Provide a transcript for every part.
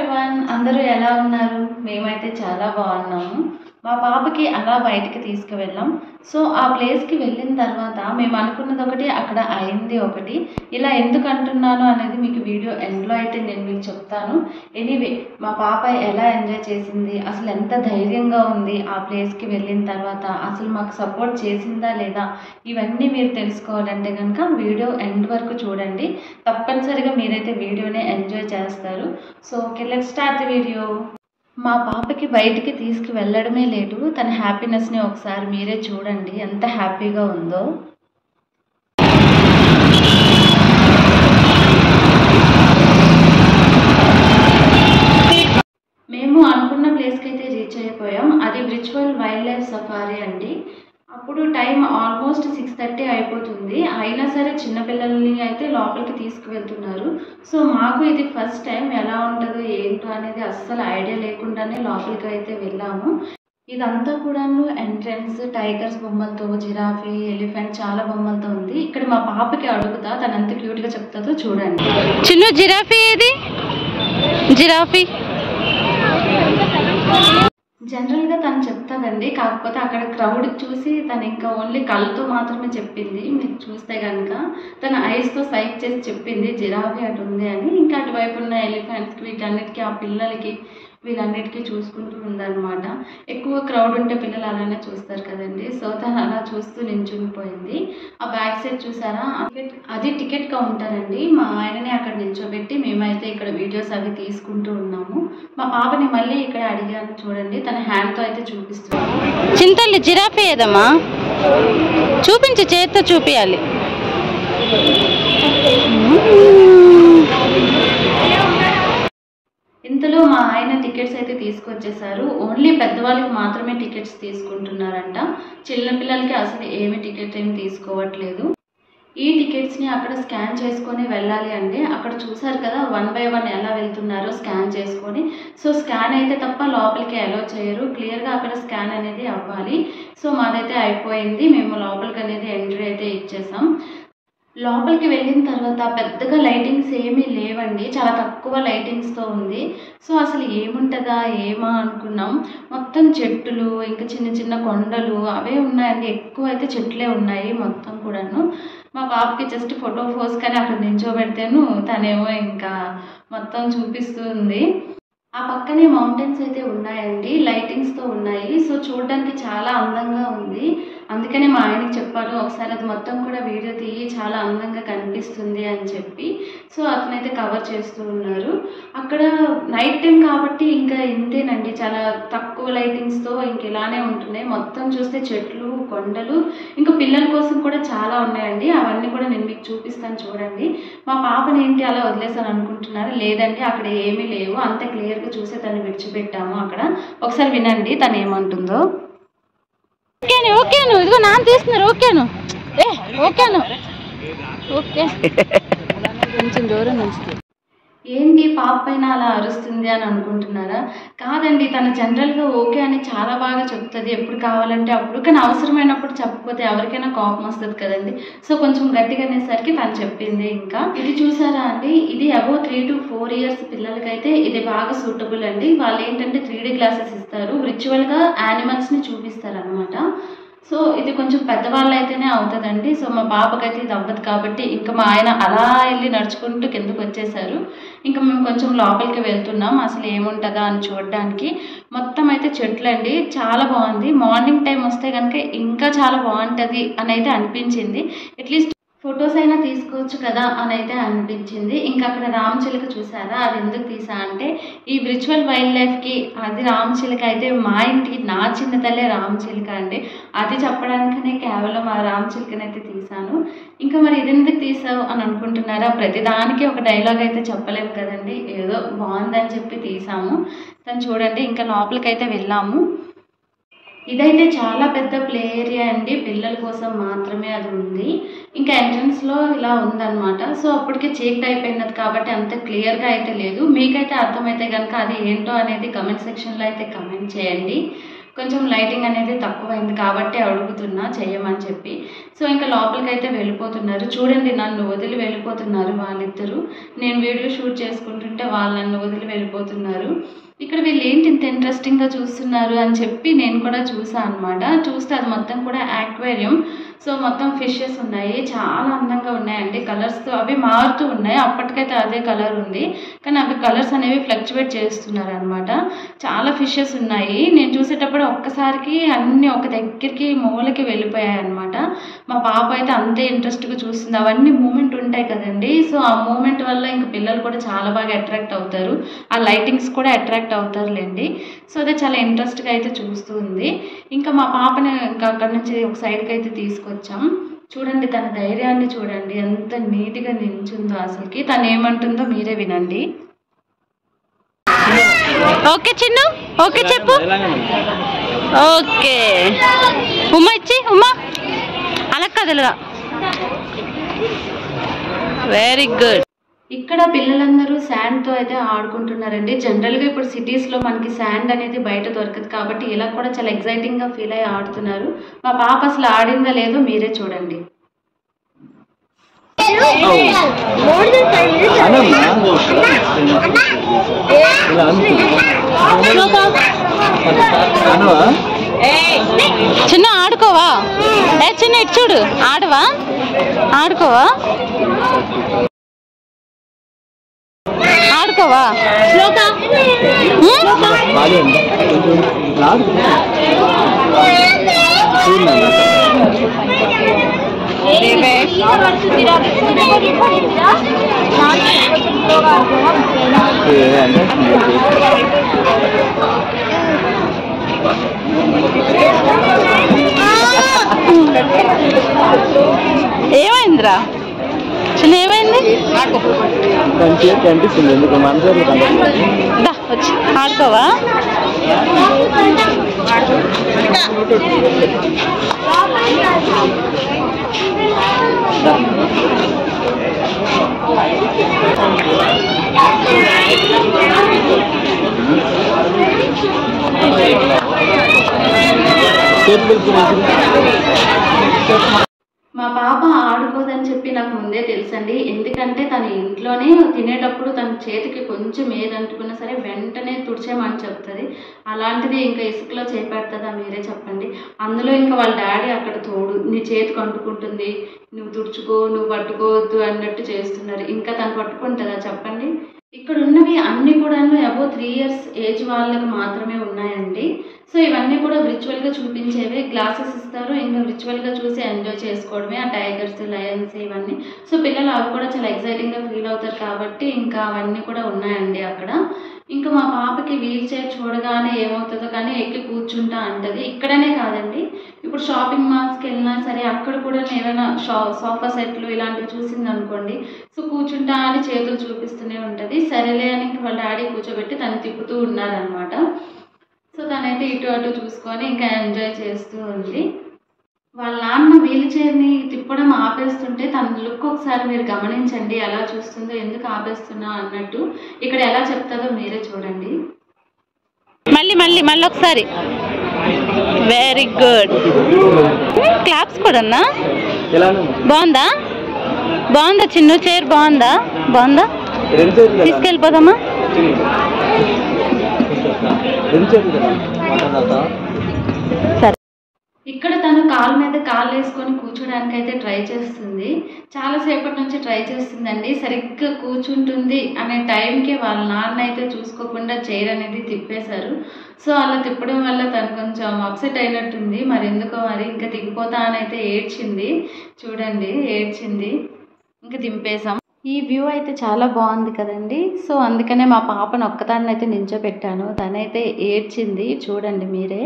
Everyone, అందరూ ఎలా ఉన్నారు? మేమైతే చాలా బాగున్నాము. మా పాపకి అలా బయటికి తీసుకువెళ్ళాం. సో ఆ ప్లేస్కి వెళ్ళిన తర్వాత మేము అనుకున్నది ఒకటి, అక్కడ అయింది ఒకటి. ఇలా ఎందుకు అంటున్నాను అనేది మీకు వీడియో ఎండ్లో అయితే నేను మీకు చెప్తాను. ఎనీవే, మా పాప ఎలా ఎంజాయ్ చేసింది, అసలు ఎంత ధైర్యంగా ఉంది ఆ ప్లేస్కి వెళ్ళిన తర్వాత, అసలు మాకు సపోర్ట్ చేసిందా లేదా, ఇవన్నీ మీరు తెలుసుకోవాలంటే కనుక వీడియో ఎండ్ వరకు చూడండి. తప్పనిసరిగా మీరైతే వీడియోని ఎంజాయ్ చేస్తారు. So okay, let's start the video. మా పాపకి బయటికి తీసుకువెళ్ళడమే లేటు, తన హ్యాపీనెస్ని ఒకసారి మీరే చూడండి ఎంత హ్యాపీగా ఉందో. మేము అనుకున్న ప్లేస్కి అయితే రీచ్ అయిపోయాం. అది బ్రిచ్వల్ వైల్డ్ లైఫ్ సఫారీ అండి. అప్పుడు టైం ఆల్మోస్ట్ 6:30 అయిపోతుంది. అయినా సరే చిన్నపిల్లల్ని అయితే లోపలికి తీసుకువెళ్తున్నారు. సో మాకు ఇది ఫస్ట్ టైం, ఎలా ఉంటుందో ఏంటో అనేది అస్సలు ఐడియా లేకుండానే లోపలికి అయితే వెళ్ళాము. ఇదంతా కూడాను ఎంట్రన్స్ టైగర్స్ బొమ్మలతో, జిరాఫీ, ఎలిఫెంట్ చాలా బొమ్మలతో ఉంది. ఇక్కడ మా పాపకి అడుగుతా, తను ఎంత క్యూట్గా చెప్తుందో చూడండి. చిన్న జిరాఫీ ఏది? జిరాఫీ జనరల్గా తను చెప్తాదండి, కాకపోతే అక్కడ క్రౌడ్ చూసి తను ఇంకా ఓన్లీ కళ్ళతో మాత్రమే చెప్పింది. మీరు చూస్తే కనుక తన ఐస్తో సైట్ చేసి చెప్పింది జిరాఫీ అటు ఉంది అని. ఇంకా అటువైపు ఉన్న ఎలిఫెంట్స్కి, వీటన్నిటికీ, ఆ పిల్లలకి వీళ్ళన్నిటికీ చూసుకుంటూ ఉందన్నమాట. ఎక్కువ క్రౌడ్ ఉంటే పిల్లలు అలానే చూస్తారు కదండి. సో తను అలా చూస్తూ నించునిపోయింది. ఆ బ్యాక్ సైడ్ చూసారా, అది టికెట్ కౌంటర్ అండి. మా ఆయనని అక్కడ నిల్చోబెట్టి మేమైతే ఇక్కడ వీడియోస్ అవి తీసుకుంటూ ఉన్నాము. మా పాపని మళ్ళీ ఇక్కడ అడిగాను చూడండి, తన హ్యాండ్తో అయితే చూపిస్తుంది. చింతల్లి జిరాఫీ ఏదమ్మా? చూపించి, చేత్తో చూపించాలి. ఇంతలో మా ఆయన టికెట్స్ అయితే తీసుకొచ్చేసారు. ఓన్లీ పెద్దవాళ్ళకి మాత్రమే టికెట్స్ తీసుకుంటున్నారంట. చిన్నపిల్లలకి అసలు ఏమి టికెట్ ఏమి తీసుకోవట్లేదు. ఈ టికెట్స్ని అక్కడ స్కాన్ చేసుకొని వెళ్ళాలి అంటే, అక్కడ చూసారు కదా 1 by 1 ఎలా వెళ్తున్నారో స్కాన్ చేసుకొని. సో స్కాన్ అయితే తప్ప లోపలికి అలో చేయరు, క్లియర్గా అక్కడ స్కాన్ అనేది అవ్వాలి. సో మాదైతే అయిపోయింది, మేము లోపలికి అనేది ఎంట్రీ అయితే ఇచ్చేసాం. లోపలికి వెళ్ళిన తర్వాత పెద్దగా లైటింగ్స్ ఏమీ లేవండి, చాలా తక్కువ లైటింగ్స్తో ఉంది. సో అసలు ఏముంటుందా ఏమా అనుకున్నాం. మొత్తం చెట్టులు, ఇంకా చిన్న చిన్న కొండలు అవే ఉన్నాయండి. ఎక్కువ అయితే చెట్లే ఉన్నాయి మొత్తం కూడాను. మా పాపకి జస్ట్ ఫోటో పోజ్ కానీ అక్కడ నించోబెడితేను తనేమో ఇంకా మొత్తం చూపిస్తూ ఉంది. ఆ పక్కనే మౌంటైన్స్ అయితే ఉన్నాయండి, లైటింగ్స్తో ఉన్నాయి. సో చూడడానికి చాలా అందంగా ఉంది. అందుకనే మా ఆయనకి చెప్పాను, ఒకసారి అది మొత్తం కూడా వీడియో తీయి, చాలా అందంగా కనిపిస్తుంది అని చెప్పి. సో అతనైతే కవర్ చేస్తూ ఉన్నారు. అక్కడ నైట్ టైం కాబట్టి ఇంకా ఇంతేనండి, చాలా తక్కువ లైటింగ్స్తో ఇంక ఇలానే ఉంటున్నాయి. మొత్తం చూస్తే చెట్లు, కొండలు, ఇంకా పిల్లల కోసం కూడా చాలా ఉన్నాయండి. అవన్నీ కూడా నేను మీకు చూపిస్తాను చూడండి. మా పాపని ఏంటి అలా వదిలేసాను అనుకుంటున్నారు, లేదండి అక్కడ ఏమీ లేవు, అంత క్లియర్గా చూసే తను విడిచిపెట్టాము. అక్కడ ఒకసారి వినండి తను ఏమంటుందో. ఓకేను ఓకేను, ఇదిగో నాన్న తీస్తున్నారు. ఓకేను ఓకేను ఓకే, కొంచెం దూరం నుంచి. ఏంటి పాప పైన అలా అరుస్తుంది అని అనుకుంటున్నారా? కాదండి, తను జనరల్గా ఓకే అని చాలా బాగా చెప్తుంది, ఎప్పుడు కావాలంటే అప్పుడు. కానీ అవసరమైనప్పుడు చెప్పకపోతే ఎవరికైనా కోపం వస్తుంది కదండి. సో కొంచెం గట్టిగా అనేసరికి తను చెప్పింది. ఇంకా ఇది చూసారా అండి, ఇది అబౌవ్ 3 to 4 years పిల్లలకైతే ఇది బాగా సూటబుల్ అండి. వాళ్ళు ఏంటంటే 3D గ్లాసెస్ ఇస్తారు, విర్చువల్గా యానిమల్స్ని చూపిస్తారు అనమాట. సో ఇది కొంచెం పెద్దవాళ్ళు అయితేనే అవుతుందండి. సో మా పాపకైతే ఇది అవ్వదు కాబట్టి ఇంకా మా ఆయన అలా వెళ్ళి నడుచుకుంటూ కిందకు వచ్చేసారు. ఇంకా మేము కొంచెం లోపలికి వెళ్తున్నాం అసలు ఏముంటుందా అని చూడడానికి. మొత్తం అయితే చెట్లు అండి, చాలా బాగుంది. మార్నింగ్ టైం వస్తే కనుక ఇంకా చాలా బాగుంటుంది అని అయితే అనిపించింది. అట్లీస్ట్ ఫొటోస్ అయినా తీసుకోవచ్చు కదా అని అయితే అనిపించింది. ఇంకా అక్కడ రామచిలుక చూసారా, అది ఎందుకు తీసా అంటే ఈ విర్చువల్ వైల్డ్ లైఫ్కి అది రామచిలుక అయితే మా ఇంటికి నా చిన్న తల్లే రామచిలుక అండి. అది చెప్పడానికనే కేవలం ఆ రామచిలుకనైతే తీసాను. ఇంకా మరి ఇది ఎందుకు తీసావు అని అనుకుంటున్నారా? ప్రతిదానికి ఒక డైలాగ్ అయితే చెప్పలేము కదండి, ఏదో బాగుందని చెప్పి తీసాము. తను చూడండి ఇంకా లోపలికైతే వెళ్ళాము. ఇదైతే చాలా పెద్ద ప్లే ఏరియా అండి, పిల్లల కోసం మాత్రమే అది ఉంది. ఇంకా ఎంట్రన్స్లో ఇలా ఉందన్నమాట. సో అప్పటికే చీకటి అయిపోయినది కాబట్టి అంత క్లియర్గా అయితే లేదు. మీకైతే అర్థమైతే కనుక అది ఏంటో అనేది కమెంట్ సెక్షన్లో అయితే కమెంట్ చేయండి. కొంచెం లైటింగ్ అనేది తక్కువైంది కాబట్టి అడుగుతున్నా చెయ్యమని చెప్పి. సో ఇంకా లోపలికి అయితే వెళ్ళిపోతున్నారు. చూడండి నన్ను వదిలి వెళ్ళిపోతున్నారు వాళ్ళిద్దరూ. నేను వీడియో షూట్ చేసుకుంటుంటే వాళ్ళు నన్ను వదిలి వెళ్ళిపోతున్నారు. ఇక్కడ వీళ్ళు ఏంటి ఇంత ఇంట్రెస్టింగ్గా చూస్తున్నారు అని చెప్పి నేను కూడా చూసాను అనమాట. చూస్తే అది మొత్తం కూడా యాక్వేరియం. సో మొత్తం ఫిషెస్ ఉన్నాయి, చాలా అందంగా ఉన్నాయండి. కలర్స్తో అవి మారుతూ ఉన్నాయి. అప్పటికైతే అదే కలర్ ఉంది, కానీ అవి కలర్స్ అనేవి ఫ్లక్చువేట్ చేస్తున్నారు అనమాట. చాలా ఫిషెస్ ఉన్నాయి. నేను చూసేటప్పుడు ఒక్కసారికి అన్నీ ఒక దగ్గరికి మూలకి వెళ్ళిపోయాయి అనమాట. మా పాప అయితే అంతే ఇంట్రెస్ట్గా చూస్తుంది. అవన్నీ మూమెంట్ ఉంటాయి కదండి. సో ఆ మూమెంట్ వల్ల ఇంక పిల్లలు కూడా చాలా బాగా అట్రాక్ట్ అవుతారు. ఆ లైటింగ్స్ కూడా అట్రాక్ట్ అవుతారులేండి. సో అదే చాలా ఇంట్రెస్ట్గా అయితే చూస్తూ ఉంది. ఇంకా మా పాపని ఇంకా అక్కడి నుంచి ఒక సైడ్కి అయితే తీసుకొచ్చాం. చూడండి తన ధైర్యాన్ని చూడండి, ఎంత నీట్గా నించుందో. అసలుకి తను ఏమంటుందో మీరే వినండి. ఓకే చిన్ను, ఓకే చెప్పు. ఓకే ఉమ్మా ఇచ్చి, ఉమ్మా అలా కదలుగా. Very good. ఇక్కడ పిల్లలందరూ శాండ్తో అయితే ఆడుకుంటున్నారండి. జనరల్గా ఇప్పుడు సిటీస్లో మనకి శాండ్ అనేది బయట దొరకదు కాబట్టి ఇలా కూడా చాలా ఎగ్జైటింగ్గా ఫీల్ అయ్యి ఆడుతున్నారు. మా పాప అసలు ఆడిందా లేదో మీరే చూడండి. చిన్న ఆడుకోవా? చిన్న ఇటు చూడు, ఆడవా? ఆడుకోవా? ఆడుకోవా? ఏమైందిరా చిన్న, ఏమైంది? వచ్చి ఆడుకోవా? మా పాప ఆడుకోదని చెప్పి నాకు ముందే తెలుసండి. ఎందుకంటే తన ఇంట్లోనే తినేటప్పుడు తన చేతికి కొంచెం ఏదంటుకున్నా సరే వెంటనే తుడిచేమని చెప్తుంది. అలాంటిది ఇంకా ఇసుకలో చేపెడుతుందా మీరే చెప్పండి. అందులో ఇంకా వాళ్ళ డాడీ అక్కడ తోడు, నీ చేతికి అంటుకుంటుంది, నువ్వు తుడుచుకో, నువ్వు పట్టుకోవద్దు అన్నట్టు చేస్తున్నారు. ఇంకా తను పట్టుకుంటుందా చెప్పండి. ఇక్కడ ఉన్నవి అన్నీ కూడా అబౌవ్ 3 years ఏజ్ వాళ్ళకి మాత్రమే ఉన్నాయండి. సో ఇవన్నీ కూడా విర్చువల్గా చూపించేవి. గ్లాసెస్ ఇస్తారు, ఇంకా విర్చువల్గా చూసి ఎంజాయ్ చేసుకోవడమే. ఆ టైగర్స్, లయన్స్ ఇవన్నీ. సో పిల్లలు అవి కూడా చాలా ఎక్సైటింగ్గా ఫీల్ అవుతారు కాబట్టి ఇంకా అవన్నీ కూడా ఉన్నాయండి అక్కడ. ఇంకా మా పాపకి వీల్ చైర్ చూడగానే ఏమవుతుందో కానీ ఎక్కి కూర్చుంటా అంటది. ఇక్కడనే కాదండి, ఇప్పుడు షాపింగ్ మాల్స్కి వెళ్ళినా సరే అక్కడ కూడా ఏదైనా సోఫా సెట్లు ఇలాంటివి చూసింది అనుకోండి, సో కూర్చుంటా అని చేతులు చూపిస్తూనే ఉంటుంది. సరేలే అని వాళ్ళ డాడీ కూర్చోబెట్టి తను తిప్పుతూ ఉన్నారనమాట. సో తనైతే ఇటు అటు చూసుకొని ఇంకా ఎంజాయ్ చేస్తూ ఉంది. వాళ్ళ నాన్న వీల్ చైర్ని తిప్పడం ఆపేస్తుంటే తన లుక్ ఒకసారి మీరు గమనించండి, ఎలా చూస్తుందో, ఎందుకు ఆపేస్తున్నా అన్నట్టు. ఇక్కడ ఎలా చెప్తుందో మీరే చూడండి. మళ్ళీ మళ్ళీ మళ్ళీ ఒకసారి. Very good. క్లాప్స్ కూడా బాగుందా? బాగుందా చిన్ను? చైర్ బాగుందా? బాగుందా? తీసుకెళ్ళిపోదామా? సరే. ఇక్కడ తను కాలు మీద కాళ్ళు వేసుకొని కూర్చోడానికి అయితే ట్రై చేస్తుంది. చాలాసేపటి నుంచి ట్రై చేస్తుందండి. సరిగ్గా కూర్చుంటుంది అనే టైంకి వాళ్ళ నాన్న అయితే చూసుకోకుండా చైర్ అనేది తిప్పేశారు. సో అలా తిప్పడం వల్ల తను కొంచెం అప్సెట్ అయినట్టుంది. మరి ఎందుకో మరి ఇంకా దిగిపోతా అని అయితే ఏడ్చింది. చూడండి ఏడ్చింది. ఇంకా దింపేశాం. ఈ వ్యూ అయితే చాలా బాగుంది కదండి. సో అందుకనే మా పాపను ఒక్కదాన్ని అయితే నించోపెట్టాను. తనైతే ఏడ్చింది, చూడండి మీరే.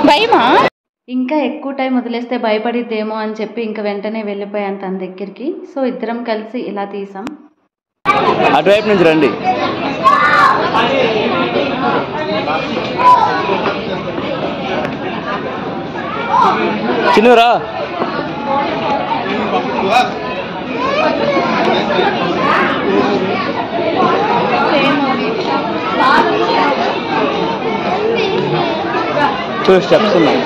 భయమా? ఇంకా ఎక్కువ టైం వదిలేస్తే భయపడిద్దేమో అని చెప్పి ఇంకా వెంటనే వెళ్ళిపోయాను తన దగ్గరికి. సో ఇద్దరం కలిసి ఇలా తీసాం. అటువైపు నుంచి రండి. చిన్నరా సేమ్ స్టెప్స్ ఉన్నాయి.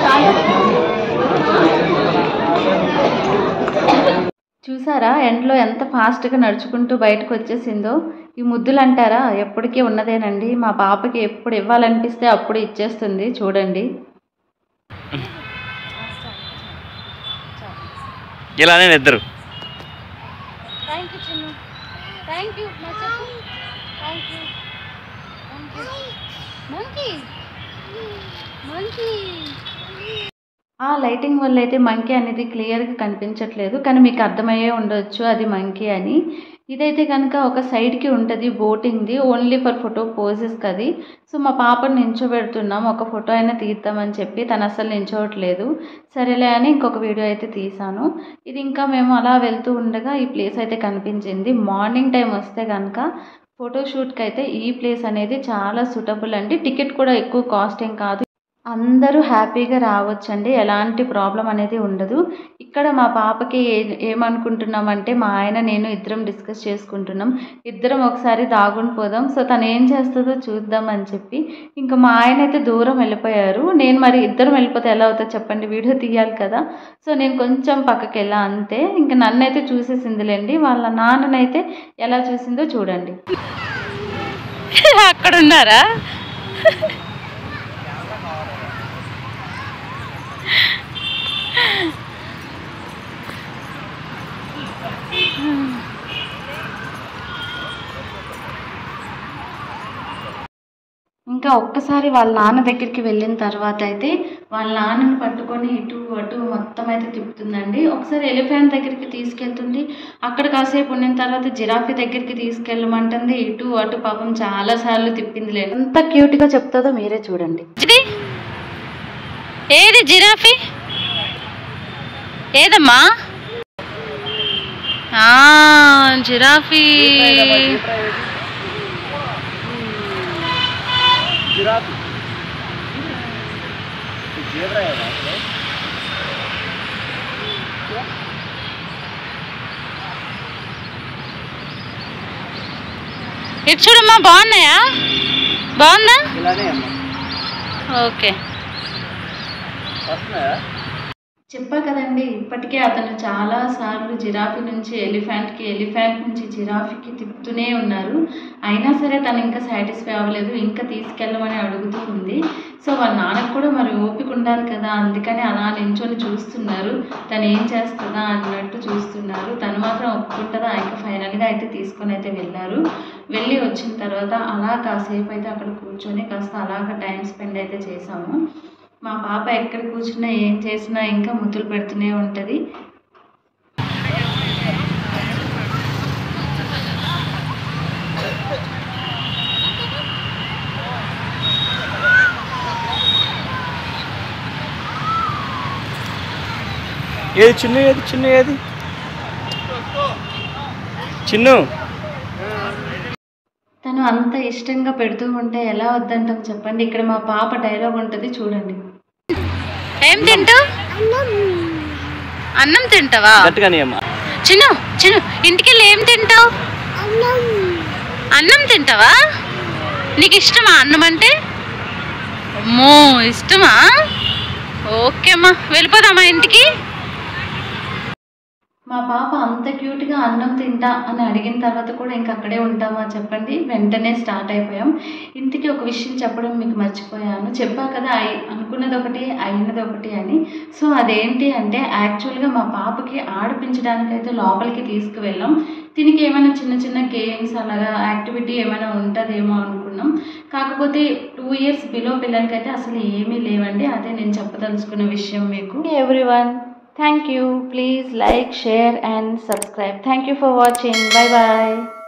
చూసారా ఎండలో ఎంత ఫాస్ట్గా నడుచుకుంటూ బయటకు వచ్చేసిందో. ఈ ముద్దులు అంటారా ఎప్పటికీ ఉన్నదేనండి. మా పాపకి ఎప్పుడు ఇవ్వాలనిపిస్తే అప్పుడు ఇచ్చేస్తుంది. చూడండి. ఇలానే ఇద్దరు. ఆ లైటింగ్ వల్ల అయితే మంకీ అనేది క్లియర్గా కనిపించట్లేదు, కానీ మీకు అర్థమయ్యే ఉండొచ్చు అది మంకీ అని. ఇదైతే కనుక ఒక సైడ్కి ఉంటుంది బోటింగ్ది, ఓన్లీ ఫర్ ఫోటో పోజెస్ కది. సో మా పాపను నించోబెడుతున్నాం, ఒక ఫోటో అయినా తీద్దామని చెప్పి. తను అసలు నించోవట్లేదు. సరేలే అని ఇంకొక వీడియో అయితే తీసాను. ఇది ఇంకా మేము అలా వెళ్తూ ఉండగా ఈ ప్లేస్ అయితే కనిపించింది. మార్నింగ్ టైం వస్తే కనుక ఫోటోషూట్కి అయితే ఈ ప్లేస్ అనేది చాలా సూటబుల్ అండి. టికెట్ కూడా ఎక్కువ కాస్ట్ ఏం కాదు, అందరూ హ్యాపీగా రావచ్చండి, ఎలాంటి ప్రాబ్లం అనేది ఉండదు. ఇక్కడ మా పాపకి ఏమనుకుంటున్నామంటే మా ఆయన నేను ఇద్దరం డిస్కస్ చేసుకుంటున్నాం, ఇద్దరం ఒకసారి దాగుని పోదాం, సో తను ఏం చేస్తుందో చూద్దాం అని చెప్పి. ఇంకా మా ఆయన అయితే దూరం వెళ్ళిపోయారు. నేను మరి ఇద్దరం వెళ్ళిపోతే ఎలా అవుతుందో చెప్పండి, వీడియో తీయాలి కదా. సో నేను కొంచెం పక్కకి వెళ్ళా అంతే. ఇంకా నన్నైతే చూసేసిందిలేండి, వాళ్ళ నాన్ననైతే ఎలా చూసిందో చూడండి. అక్కడ ఉన్నారా? ఇంకా ఒక్కసారి వాళ్ళ నాన్న దగ్గరికి వెళ్ళిన తర్వాత అయితే వాళ్ళ నాన్నని పట్టుకొని ఇటు అటు మొత్తం అయితే తిప్పుతుందండి. ఒకసారి ఎలిఫెంట్ దగ్గరికి తీసుకెళ్తుంది, అక్కడ కాసేపు ఉన్న తర్వాత జిరాఫీ దగ్గరికి తీసుకెళ్ళమంటుంది. ఇటు అటు పాపం చాలా సార్లు తిప్పింది. లేదు ఎంత క్యూట్గా చెప్తుందో మీరే చూడండి. ఏది జిరాఫీ? ఏదమ్మా? జిరాఫీ. ఇటు చూడమ్మా, బాగున్నాయా? బాగుందా? ఓకే. చెప్పా కదండి, ఇప్పటికే అతను చాలా సార్లు జిరాఫీ నుంచి ఎలిఫెంట్కి, ఎలిఫెంట్ నుంచి జిరాఫీకి తిప్పుతూనే ఉన్నారు. అయినా సరే తను ఇంకా సాటిస్ఫై అవ్వలేదు, ఇంకా తీసుకెళ్ళమని అడుగుతూ ఉంది. సో వాళ్ళ నాన్నకు కూడా మరి ఓపిక ఉండాలి కదా, అందుకని అలా నించొని చూస్తున్నారు, తను ఏం చేస్తుందా అన్నట్టు చూస్తున్నారు. తను మాత్రం ఒప్పుకుంటుందా? ఇంకా ఫైనల్గా అయితే తీసుకొని అయితే వెళ్ళారు. వెళ్ళి వచ్చిన తర్వాత అలా కాసేపు అయితే అక్కడ కూర్చొని కాస్త అలాగ టైం స్పెండ్ అయితే చేసాము. మా పాప ఎక్కడ కూర్చున్నా ఏం చేసినా ఇంకా ముద్దులు పెడుతూనే ఉంటుంది. ఏది చిన్న, ఏది చిన్న, ఏది చిన్ను. తను అంత ఇష్టంగా పెడుతూ ఉంటే ఎలా వద్దంటాం చెప్పండి. ఇక్కడ మా పాప డైలాగ్ ఉంటుంది చూడండి. ఏం తింటావు? అన్నం తింటావా? చిన్ను చిన్ను, ఇంటికెళ్ళి ఏం తింటావు? అన్నం తింటావా? నీకు ఇష్టమా అన్నం అంటే? అమ్మో ఇష్టమా? ఓకే అమ్మా, వెళ్ళిపోదామా ఇంటికి? మా పాప అంత క్యూట్గా అన్నం తింటా అని అడిగిన తర్వాత కూడా ఇంకా అక్కడే ఉంటామా చెప్పండి. వెంటనే స్టార్ట్ అయిపోయాం. ఇంటికి ఒక విషయం చెప్పడం మీకు మర్చిపోయాను. చెప్పా కదా అనుకున్నది ఒకటి అయినది ఒకటి అని. సో అదేంటి అంటే యాక్చువల్గా మా పాపకి ఆడిపించడానికైతే లోపలికి తీసుకువెళ్ళాం. దీనికి ఏమైనా చిన్న చిన్న గేమ్స్ అలాగా యాక్టివిటీ ఏమైనా ఉంటుందేమో అనుకున్నాం. కాకపోతే 2 years బిలో పిల్లలకైతే అసలు ఏమీ లేవండి. అదే నేను చెప్పదలుచుకున్న విషయం మీకు. Everyone, thank you. Please like, share and subscribe. Thank you for watching. Bye bye.